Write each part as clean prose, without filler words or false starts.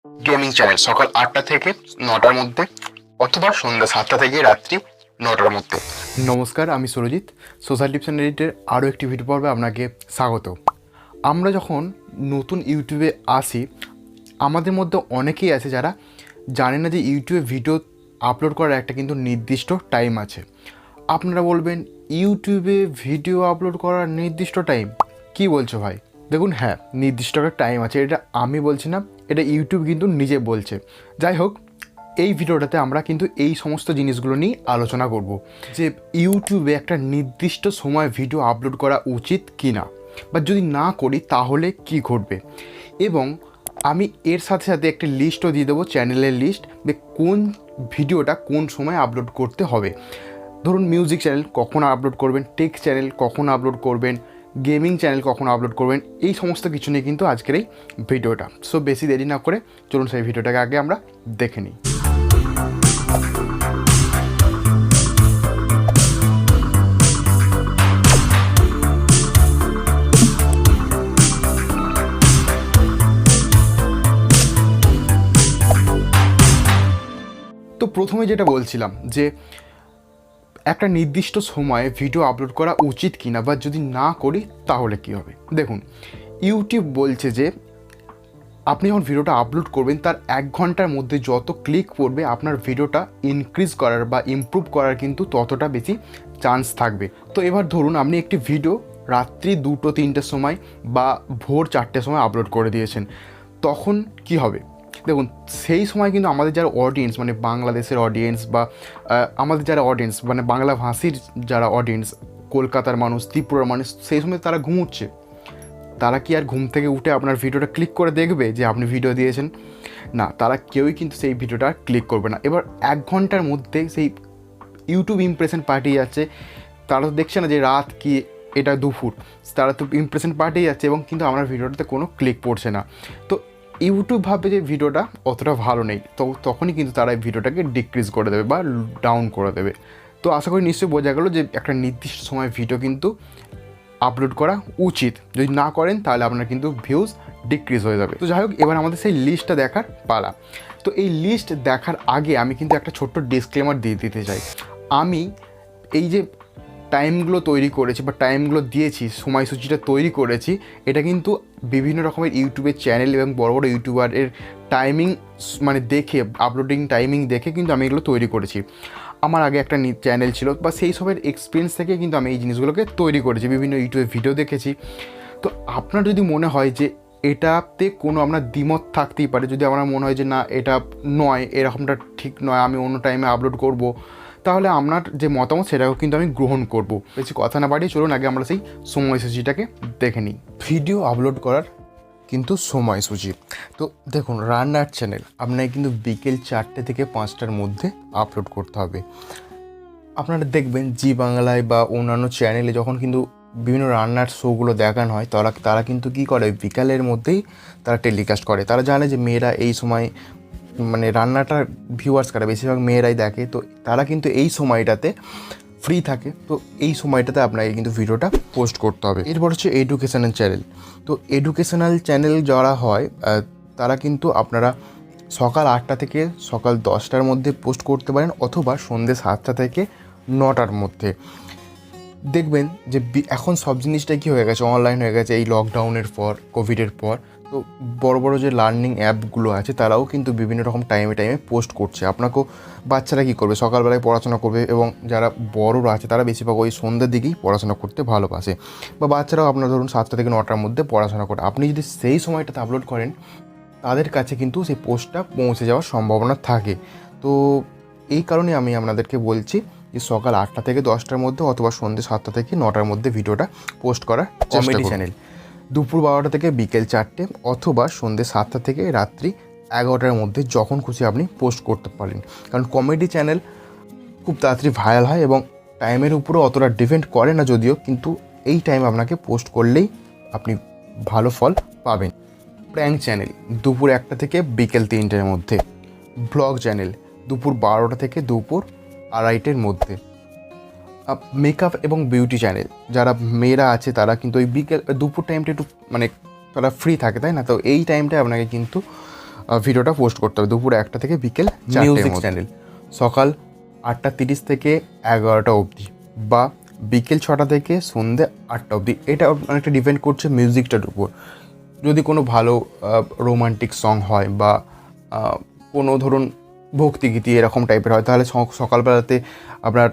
Gaming channel সকাল 8টা থেকে 9টার মধ্যে অথবা সন্ধ্যা 7টা থেকে রাত্রি 9টার মধ্যে। নমস্কার, আমি সুরজিৎ। সোশ্যাল টিপস অ্যান্ড এডিটের আরও একটি ভিডিও পর্বে আপনাকে স্বাগত। আমরা যখন নতুন ইউটিউবে আসি, আমাদের মধ্যে অনেকেই আছে যারা জানে না যে ইউটিউবে ভিডিও আপলোড করার একটা কিন্তু নির্দিষ্ট টাইম আছে। আপনারা বলবেন, ইউটিউবে ভিডিও আপলোড করার নির্দিষ্ট টাইম? কি বলছো ভাই? দেখুন, হ্যাঁ, নির্দিষ্ট একটা টাইম আছে। এটা আমি বলছি না, এটা ইউটিউব কিন্তু নিজে বলছে। যাই হোক, এই ভিডিওটাতে আমরা কিন্তু এই সমস্ত জিনিসগুলো নিয়ে আলোচনা করব যে ইউটিউবে একটা নির্দিষ্ট সময় ভিডিও আপলোড করা উচিত কি না, বা যদি না করি তাহলে কি ঘটবে। এবং আমি এর সাথে সাথে একটা লিস্টও দিয়ে দেবো, চ্যানেলের লিস্ট, যে কোন ভিডিওটা কোন সময় আপলোড করতে হবে। ধরুন, মিউজিক চ্যানেল কখন আপলোড করবেন, টেক চ্যানেল কখন আপলোড করবেন, গেমিং চ্যানেল কখন আপলোড করবেন, এই সমস্ত কিছু নিয়ে কিন্তু আজকের এই ভিডিওটা। সো বেশি দেরি না করে চলুন সেই ভিডিওটাকে আগে আমরা দেখে নিই। তো প্রথমে যেটা বলছিলাম যে একটা নির্দিষ্ট সময়ে ভিডিও আপলোড করা উচিত কিনা, বা যদি না করি তাহলে কি হবে। দেখুন, ইউটিউব বলছে যে আপনি যখন ভিডিওটা আপলোড করবেন তার 1 ঘন্টার মধ্যে যত ক্লিক পড়বে আপনার ভিডিওটা ইনক্রিজ করার বা ইমপ্রুভ করার কিন্তু ততটা বেশি চান্স থাকবে। তো এবার ধরুন, আপনি একটি ভিডিও রাত্রি 2-3টের সময় বা ভোর 4টের সময় আপলোড করে দিয়েছেন, তখন কি হবে? দেখুন, সেই সময় কিন্তু আমাদের যারা অডিয়েন্স, মানে বাংলাদেশের অডিয়েন্স, বা আমাদের যারা অডিয়েন্স মানে বাংলা ভাষীর যারা অডিয়েন্স, কলকাতার মানুষ, ত্রিপুরার মানুষ, সেই সময় তারা ঘুমোচ্ছে। তারা কি আর ঘুম থেকে উঠে আপনার ভিডিওটা ক্লিক করে দেখবে যে আপনি ভিডিও দিয়েছেন? না, তারা কেউই কিন্তু সেই ভিডিওটা ক্লিক করবে না। এবার 1 ঘন্টার মধ্যে সেই ইউটিউব ইমপ্রেশন পাঠিয়ে যাচ্ছে। তারা তো দেখছে না যে রাত কি, এটা দুপুর, তারা তো ইমপ্রেশন পাঠিয়ে যাচ্ছে, এবং কিন্তু আমার ভিডিওটাতে কোনো ক্লিক পড়ছে না। তো ইউটিউব ভাবে যে ভিডিওটা অতটা ভালো নেই, তো তখনই কিন্তু তারা এই ভিডিওটাকে ডিক্রিজ করে দেবে বা ডাউন করে দেবে। তো আশা করি নিশ্চয়ই বোঝা গেল যে একটা নির্দিষ্ট সময় ভিডিও কিন্তু আপলোড করা উচিত। যদি না করেন তাহলে আপনার কিন্তু ভিউজ ডিক্রিজ হয়ে যাবে। তো যাই হোক, এবার আমাদের সেই লিস্টটা দেখার পালা। তো এই লিস্ট দেখার আগে আমি কিন্তু একটা ছোট্ট ডিসক্লেমার দিয়ে দিতে চাই। আমি এই যে টাইমগুলো তৈরি করেছি বা টাইমগুলো দিয়েছি, সময়সূচিটা তৈরি করেছি, এটা কিন্তু বিভিন্ন রকমের ইউটিউবের চ্যানেল এবং বড় বড় ইউটিউবারের টাইমিং মানে দেখে, আপলোডিং টাইমিং দেখে কিন্তু আমি এগুলো তৈরি করেছি। আমার আগে একটা চ্যানেল ছিল, বা সেই সবের এক্সপিরিয়েন্স থেকে কিন্তু আমি এই জিনিসগুলোকে তৈরি করেছি, বিভিন্ন ইউটিউবে ভিডিও দেখেছি। তো আপনার যদি মনে হয় যে এটাতে কোনো আপনার দ্বিমত থাকতেই পারে, যদি আমার মনে হয় যে না, এটা নয়, এরকমটা ঠিক নয়, আমি অন্য টাইমে আপলোড করব, তাহলে আপনার যে মতামত সেটাও কিন্তু আমি গ্রহণ করব। বেশি কথা না বাড়িয়ে চলুন আগে আমরা সেই সময়সূচিটাকে দেখে নিই। ভিডিও আপলোড করার কিন্তু সময়সূচি। তো দেখুন, রান্নার চ্যানেল আপনাকে কিন্তু বিকেল 4টে থেকে 5টার মধ্যে আপলোড করতে হবে। আপনারা দেখবেন জি বাংলায় বা অন্যান্য চ্যানেলে যখন কিন্তু বিভিন্ন রান্নার শোগুলো দেখানো হয়, তারা কিন্তু কী করে, বিকালের মধ্যেই তারা টেলিকাস্ট করে। তারা জানে যে মেয়েরা এই সময় মানে রান্নাটা ভিউয়ার্স কারা বেশিরভাগ মেয়েরাই দেখে, তো তারা কিন্তু এই সময়টাতে ফ্রি থাকে। তো এই সময়টাতে আপনাকে কিন্তু ভিডিওটা পোস্ট করতে হবে। এরপর হচ্ছে এডুকেশনাল চ্যানেল। তো এডুকেশনাল চ্যানেল যারা হয় তারা কিন্তু আপনারা সকাল 8টা থেকে সকাল 10টার মধ্যে পোস্ট করতে পারেন, অথবা সন্ধ্যে 7টা থেকে 9টার মধ্যে। দেখবেন যে এখন সব জিনিসটাই কী হয়ে গেছে, অনলাইন হয়ে গেছে এই লকডাউনের পর, কোভিডের পর। তো বড় বড় যে লার্নিং অ্যাপগুলো আছে তারাও কিন্তু বিভিন্ন রকম টাইমে পোস্ট করছে। আপনাকেও বাচ্চারা কী করবে, সকালবেলায় পড়াশোনা করবে, এবং যারা বড়রা আছে তারা বেশিরভাগ ওই সন্ধ্যের দিকেই পড়াশোনা করতে ভালোবাসে। বা বাচ্চারাও আপনার ধরুন 7টা থেকে 9টার মধ্যে পড়াশোনা করে, আপনি যদি সেই সময়টাতে আপলোড করেন, তাদের কাছে কিন্তু সেই পোস্টটা পৌঁছে যাওয়ার সম্ভাবনা থাকে। তো এই কারণে আমি আপনাদেরকে বলছি যে সকাল 8টা থেকে 10টার মধ্যে, অথবা সন্ধ্যে 7টা থেকে 9টার মধ্যে ভিডিওটা পোস্ট করার কমেডি চ্যানেল দুপুর 12টা থেকে বিকেল 4টে, অথবা সন্ধ্যে 7টা থেকে রাত্রি 11টার মধ্যে যখন খুশি আপনি পোস্ট করতে পারেন। কারণ কমেডি চ্যানেল খুব তাড়াতাড়ি ভাইরাল হয়, এবং টাইমের উপরও অতটা ডিপেন্ড করে না যদিও, কিন্তু এই টাইম আপনাকে পোস্ট করলেই আপনি ভালো ফল পাবেন। প্র্যাঙ্ক চ্যানেল দুপুর 1টা থেকে বিকেল 3টের মধ্যে। ব্লগ চ্যানেল দুপুর 12টা থেকে দুপুর 2:30-এর মধ্যে। মেকআপ এবং বিউটি চ্যানেল, যারা মেয়েরা আছে তারা কিন্তু ওই বিকেল দুপুর টাইমটা একটু মানে তারা ফ্রি থাকে, তাই না? তো এই টাইমটা আপনাকে কিন্তু ভিডিওটা পোস্ট করতে হবে দুপুর 1টা থেকে বিকেল 4টের মিউজিক মধ্যে। চ্যানেল সকাল 8:30 থেকে 11টা অবধি বা বিকেল 6টা থেকে সন্ধ্যে 8টা অবধি। এটা অনেকটা ডিপেন্ড করছে মিউজিকটার উপর। যদি কোনো ভালো রোমান্টিক সং হয় বা কোনো ধরুন ভক্তিগীতি এরকম টাইপের হয়, তাহলে সকালবেলাতে আপনার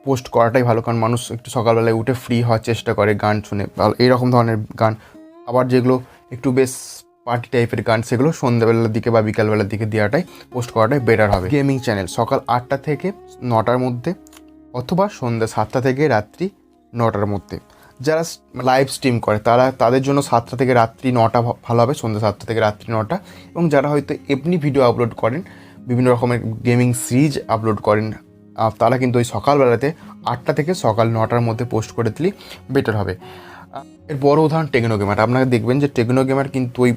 পোস্ট করাটাই ভালো, কারণ মানুষ একটু সকালবেলায় উঠে ফ্রি হওয়ার চেষ্টা করে গান শুনে, এইরকম ধরনের গান। আবার যেগুলো একটু বেশ পার্টি টাইপের গান, সেগুলো সন্ধ্যাবেলার দিকে বা বিকালবেলার দিকে দেওয়াটাই পোস্ট করাটাই বেটার হবে। গেমিং চ্যানেল সকাল 8টা থেকে 9টার মধ্যে অথবা সন্ধ্যা 7টা থেকে রাত্রি 9টার মধ্যে। যারা লাইভ স্ট্রিম করে তাদের জন্য 7টা থেকে রাত্রি 9টা ভালো হবে, সন্ধ্যা 7টা থেকে রাত্রি 9টা। এবং যারা হয়তো এমনি ভিডিও আপলোড করেন, বিভিন্ন রকমের গেমিং সিরিজ আপলোড করেন, তারা কিন্তু ওই সকালবেলাতে 8টা থেকে সকাল 9টার মধ্যে পোস্ট করে দিলেই বেটার হবে। এর বড় উদাহরণ টেকনো গেমার। আপনারা দেখবেন যে টেকনো গেমার কিন্তু ওই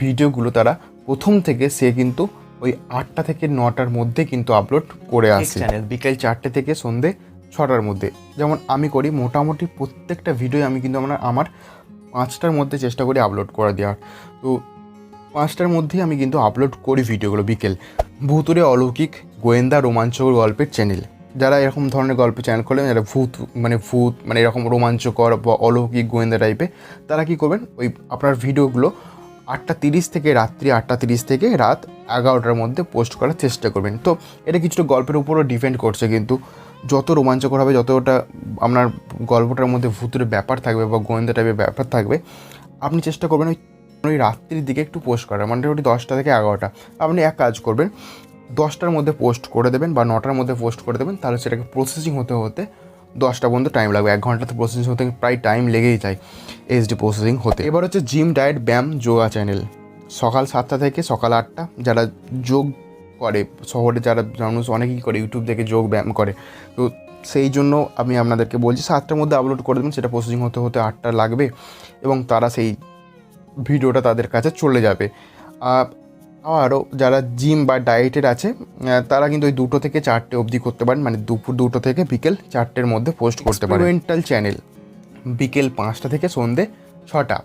ভিডিওগুলো তারা প্রথম থেকে সে কিন্তু ওই 8টা থেকে 9টার মধ্যে কিন্তু আপলোড করে আসে চ্যানেল, বিকেল 4টে থেকে সন্ধ্যে 6টার মধ্যে। যেমন আমি করি মোটামুটি প্রত্যেকটা ভিডিও আমি কিন্তু আমার 5টার মধ্যে চেষ্টা করি আপলোড করে দেওয়ার। তো 5টার মধ্যেই আমি কিন্তু আপলোড করি ভিডিওগুলো বিকেল। ভূতুরে অলৌকিক গোয়েন্দা রোমাঞ্চকর গল্পের চ্যানেল, যারা এরকম ধরনের গল্পের চ্যানেল খোলেন, যারা ভূত মানে এরকম রোমাঞ্চকর বা অলৌকিক গোয়েন্দা টাইপের, তারা কী করবেন, ওই আপনার ভিডিওগুলো 8:30 থেকে রাত্রি 8:30 থেকে রাত 11টার মধ্যে পোস্ট করার চেষ্টা করবেন। তো এটা কিছুটা গল্পের উপরও ডিপেন্ড করছে, কিন্তু যত রোমাঞ্চকর হবে, যতটা আপনার গল্পটার মধ্যে ভূতের ব্যাপার থাকবে বা গোয়েন্দা টাইপের ব্যাপার থাকবে, আপনি চেষ্টা করবেন ওই রাত্রির দিকে একটু পোস্ট করার, মোটামুটি 10টা থেকে 11টা। আপনি এক কাজ করবেন, 10টার মধ্যে পোস্ট করে দেবেন বা 9টার মধ্যে পোস্ট করে দেবেন, তাহলে সেটাকে প্রসেসিং হতে 10টা পর্যন্ত টাইম লাগবে। 1 ঘন্টাতে প্রসেসিং হতে প্রায় টাইম লেগেই যায় এইচডি প্রসেসিং হতে। এবার হচ্ছে জিম, ডায়েট, ব্যায়াম, যোগা চ্যানেল সকাল 7টা থেকে সকাল 8টা। যারা যোগ করে, শহরে যারা মানুষ অনেকেই করে, ইউটিউব থেকে যোগ ব্যায়াম করে, তো সেই জন্য আমি আপনাদেরকে বলছি 7টার মধ্যে আপলোড করে দেবেন। সেটা প্রসেসিং হতে 8টা লাগবে এবং তারা সেই ভিডিওটা তাদের কাছে চলে যাবে। আরও যারা জিম বা ডায়েটের আছে, তারা কিন্তু ওই 2টো থেকে 4টে অবধি করতে পারেন, মানে দুপুর 2টো থেকে বিকেল 4টের মধ্যে পোস্ট করতে পারেন। এক্সপেরিমেন্টাল চ্যানেল বিকেল 5টা থেকে সন্ধ্যে 6টা,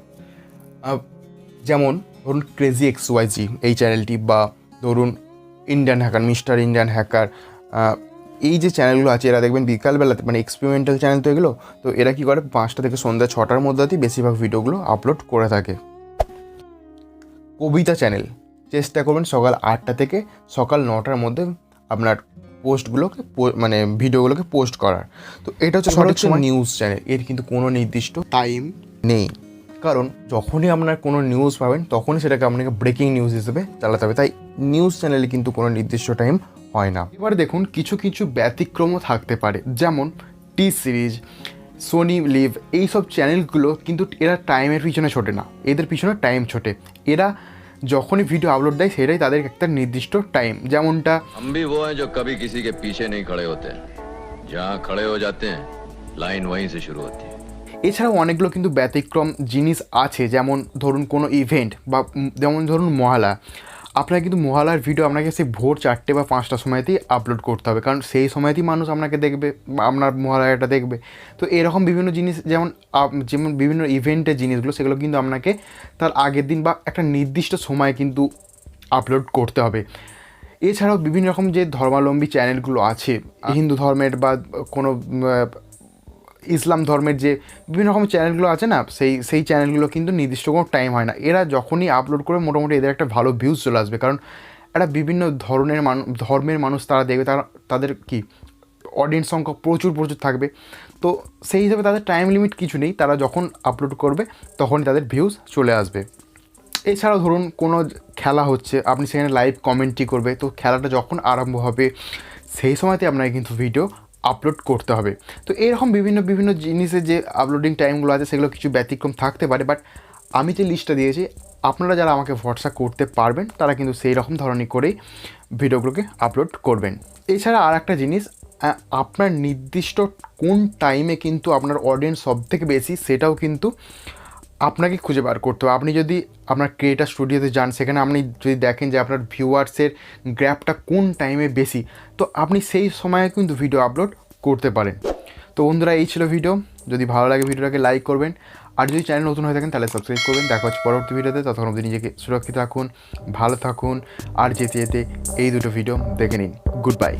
যেমন ধরুন ক্রেজি XYZ এই চ্যানেলটি, বা ধরুন Indian hacker, mister Indian hacker, এই যে চ্যানেলগুলো আছে, এরা দেখবেন বিকালবেলাতে, মানে এক্সপেরিমেন্টাল চ্যানেল তো এগুলো, তো এরা কী করে 5টা থেকে সন্ধ্যা 6টার মধ্যেই বেশিরভাগ ভিডিওগুলো আপলোড করে থাকে। কবিতা চ্যানেল চেষ্টা করবেন সকাল 8টা থেকে সকাল 9টার মধ্যে আপনার পোস্টগুলোকে মানে ভিডিওগুলোকে পোস্ট করার। তো এটা হচ্ছে সঠিক সময়। নিউজ চ্যানেল, এর কিন্তু কোনো নির্দিষ্ট টাইম নেই, কারণ যখনই আপনার কোনো নিউজ পাবেন তখনই সেটাকে আপনাকে ব্রেকিং নিউজ হিসেবে চালাতে হবে, তাই নিউজ চ্যানেলে কিন্তু কোনো নির্দিষ্ট টাইম হয় না। এবার দেখুন কিছু কিছু ব্যতিক্রমও থাকতে পারে, যেমন টি সিরিজ, সোনি লিভ, এইসব চ্যানেলগুলো কিন্তু এরা টাইমের পিছনে ছোটে না, এদের পিছনে টাইম ছোটে। এরা যখনই ভিডিও আপলোড দেয় সেটাই তাদের একটা নির্দিষ্ট টাইম, যেমনটা हम भी वो हैं जो कभी किसी के पीछे नहीं खड़े होते हैं, जहाँ खड़े हो जाते हैं लाइन वहीं से शुरू होती है। এছাড়াও অনেকগুলো কিন্তু ব্যতিক্রম জিনিস আছে, যেমন ধরুন কোনো ইভেন্ট বা যেমন ধরুন মহালয়া, আপনার কিন্তু মহালয়ার ভিডিও আপনাকে সেই ভোর 4টে বা 5টার সময়তেই আপলোড করতে হবে, কারণ সেই সময়তেই মানুষ আপনাকে দেখবে বা আপনার মহালয়াটা দেখবে। তো এরকম বিভিন্ন জিনিস, যেমন বিভিন্ন ইভেন্টের জিনিসগুলো, সেগুলো কিন্তু আপনাকে তার আগের দিন বা একটা নির্দিষ্ট সময় কিন্তু আপলোড করতে হবে। এছাড়াও বিভিন্ন রকম যে ধর্মাবলম্বী চ্যানেলগুলো আছে, হিন্দু ধর্মের বা কোনো ইসলাম ধর্মের যে বিভিন্ন রকম চ্যানেলগুলো আছে না, সেই চ্যানেলগুলো কিন্তু নির্দিষ্ট কোনো টাইম হয় না। এরা যখনই আপলোড করে মোটামুটি এদের একটা ভালো ভিউজ চলে আসবে, কারণ এরা বিভিন্ন ধর্মের মানুষ তারা দেখবে, তাদের কি অডিয়েন্স সংখ্যা প্রচুর থাকবে। তো সেই হিসাবে তাদের টাইম লিমিট কিছু নেই, তারা যখন আপলোড করবে তখনই তাদের ভিউজ চলে আসবে। এছাড়াও ধরুন কোনো খেলা হচ্ছে, আপনি সেখানে লাইভ কমেন্ট্রি করবে, তো খেলাটা যখন আরম্ভ হবে সেই সময়তে আপনাকে কিন্তু ভিডিও আপলোড করতে হবে। তো এরকম বিভিন্ন জিনিসের যে আপলোডিং টাইমগুলো আছে সেগুলো কিছু ব্যতিক্রম থাকতে পারে, বাট আমি যে লিস্টটা দিয়েছি, আপনারা যারা আমাকে ভরসা করতে পারবেন তারা কিন্তু সেই রকম ধরনের করেই ভিডিওগুলোকে আপলোড করবেন। এছাড়া আর একটা জিনিস, আপনার নির্দিষ্ট কোন টাইমে কিন্তু আপনার অডিয়েন্স সবথেকে বেশি, সেটাও কিন্তু আপনাকে খুঁজে বার করতে হবে। আপনি যদি আপনার ক্রিয়েটার স্টুডিওতে যান, সেখানে আপনি যদি দেখেন যে আপনার ভিউয়ার্সের গ্যাপটা কোন টাইমে বেশি, তো আপনি সেই সময়ে কিন্তু ভিডিও আপলোড করতে পারেন। তো বন্ধুরা, এই ছিল ভিডিও। যদি ভালো লাগে ভিডিওটাকে লাইক করবেন, আর যদি চ্যানেল নতুন হয়ে থাকেন তাহলে সাবস্ক্রাইব করবেন। দেখা হচ্ছে পরবর্তী ভিডিওতে। ততক্ষণ অবধি নিজেকে সুরক্ষিত রাখুন, ভালো থাকুন, আর যেতে যেতে এই দুটো ভিডিও দেখে নিন। Good bye.